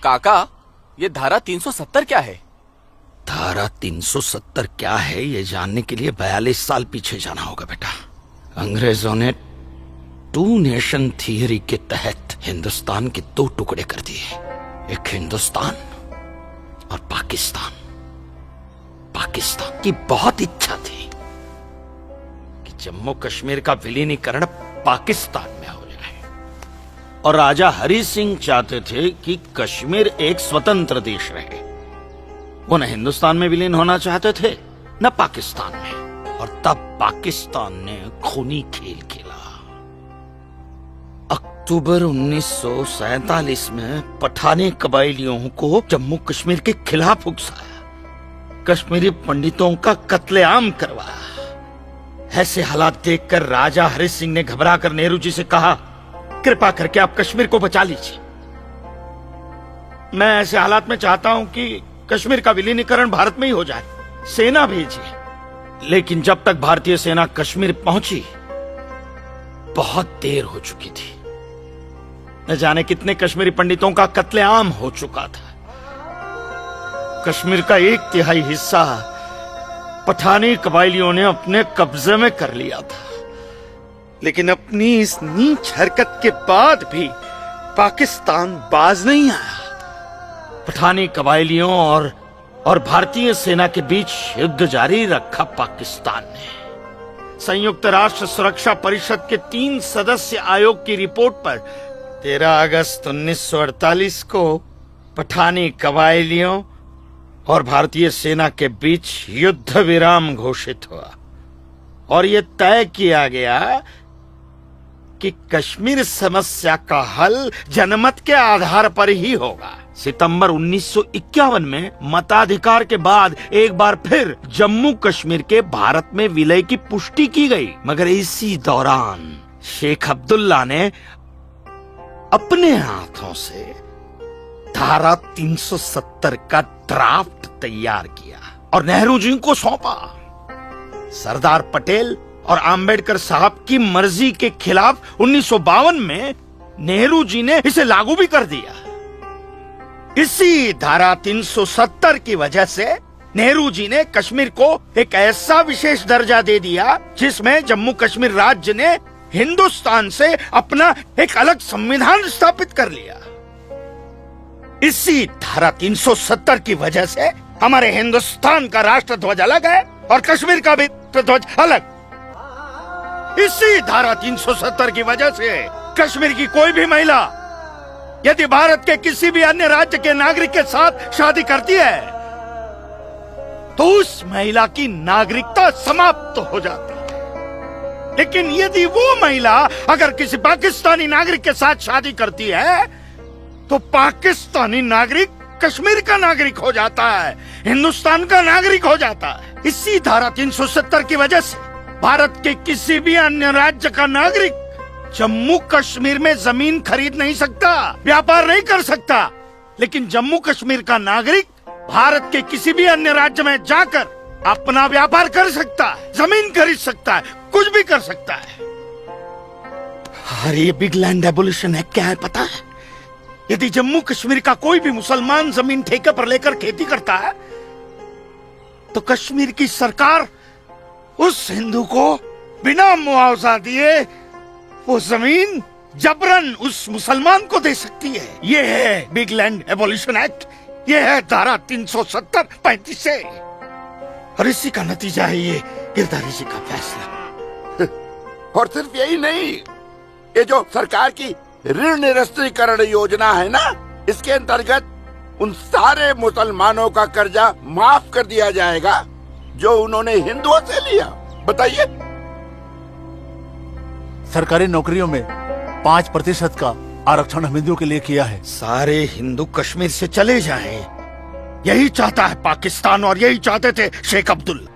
काका, ये धारा 370 क्या है? धारा 370 क्या है ये जानने के लिए 42 साल पीछे जाना होगा बेटा। अंग्रेजों ने टू नेशन थियरी के तहत हिंदुस्तान के दो टुकड़े कर दिए, एक हिंदुस्तान और पाकिस्तान। पाकिस्तान की बहुत इच्छा थी कि जम्मू कश्मीर का विलीनीकरण पाकिस्तान में हो जाए, और राजा हरि सिंह चाहते थे कि कश्मीर एक स्वतंत्र देश रहे। वो न हिंदुस्तान में विलीन होना चाहते थे न पाकिस्तान में, और तब पाकिस्तान ने खूनी खेल खेला। अक्टूबर 1947 में पठानी कबायलियों को जम्मू कश्मीर के खिलाफ उकसाया, कश्मीरी पंडितों का कत्लेआम करवाया। ऐसे हालात देखकर राजा हरि सिंह ने घबराकर नेहरू जी से कहा, कृपा करके आप कश्मीर को बचा लीजिए। मैं ऐसे हालात में चाहता हूं कि कश्मीर का विलीनीकरण भारत में ही हो जाए, सेना भेजिए। लेकिन जब तक भारतीय सेना कश्मीर पहुंची बहुत देर हो चुकी थी। न जाने कितने कश्मीरी पंडितों का कत्लेआम हो चुका था। कश्मीर का 1/3 हिस्सा पठानी कबायलियों ने अपने कब्जे में कर लिया था। लेकिन अपनी इस नीच हरकत के बाद भी पाकिस्तान बाज नहीं आया। पठानी कबायलियों और भारतीय सेना के बीच युद्ध जारी रखा पाकिस्तान ने। संयुक्त राष्ट्र सुरक्षा परिषद के 3 सदस्य आयोग की रिपोर्ट पर 13 अगस्त 1948 को पठानी कबायलियों और भारतीय सेना के बीच युद्ध विराम घोषित हुआ, और यह तय किया गया कि कश्मीर समस्या का हल जनमत के आधार पर ही होगा। सितंबर 1951 में मताधिकार के बाद एक बार फिर जम्मू कश्मीर के भारत में विलय की पुष्टि की गई, मगर इसी दौरान शेख अब्दुल्ला ने अपने हाथों से धारा 370 का ड्राफ्ट तैयार किया और नेहरू जी को सौंपा। सरदार पटेल और आम्बेडकर साहब की मर्जी के खिलाफ 1952 में नेहरू जी ने इसे लागू भी कर दिया। इसी धारा 370 की वजह से नेहरू जी ने कश्मीर को एक ऐसा विशेष दर्जा दे दिया जिसमें जम्मू कश्मीर राज्य ने हिंदुस्तान से अपना एक अलग संविधान स्थापित कर लिया। इसी धारा 370 की वजह से हमारे हिंदुस्तान का राष्ट्र ध्वज अलग है और कश्मीर का भी ध्वज अलग। इसी धारा 370 की वजह से कश्मीर की कोई भी महिला यदि भारत के किसी भी अन्य राज्य के नागरिक के साथ शादी करती है तो उस महिला की नागरिकता समाप्त हो जाती है। लेकिन यदि वो महिला अगर किसी पाकिस्तानी नागरिक के साथ शादी करती है तो पाकिस्तानी नागरिक कश्मीर का नागरिक हो जाता है, हिंदुस्तान का नागरिक हो जाता है। इसी धारा 370 की वजह से भारत के किसी भी अन्य राज्य का नागरिक जम्मू कश्मीर में जमीन खरीद नहीं सकता, व्यापार नहीं कर सकता। लेकिन जम्मू कश्मीर का नागरिक भारत के किसी भी अन्य राज्य में जाकर अपना व्यापार कर सकता है, जमीन खरीद सकता है, कुछ भी कर सकता है। अरे ये बिग लैंड एबोल्यूशन है, क्या है पता है? यदि जम्मू कश्मीर का कोई भी मुसलमान जमीन ठेके पर लेकर खेती करता है तो कश्मीर की सरकार उस हिंदू को बिना मुआवजा दिए वो जमीन जबरन उस मुसलमान को दे सकती है। ये है बिग लैंड एबोल्यूशन एक्ट, ये है धारा 370-35 से, और इसी का नतीजा है ये गिरधारी जी का फैसला। और सिर्फ यही नहीं, ये जो सरकार की ऋण निरस्तीकरण योजना है ना, इसके अंतर्गत उन सारे मुसलमानों का कर्जा माफ कर दिया जाएगा जो उन्होंने हिंदुओं से लिया। बताइए। सरकारी नौकरियों में 5% का आरक्षण हम हिंदुओं के लिए किया है। सारे हिंदू कश्मीर से चले जाएं, यही चाहता है पाकिस्तान और यही चाहते थे शेख अब्दुल्ला।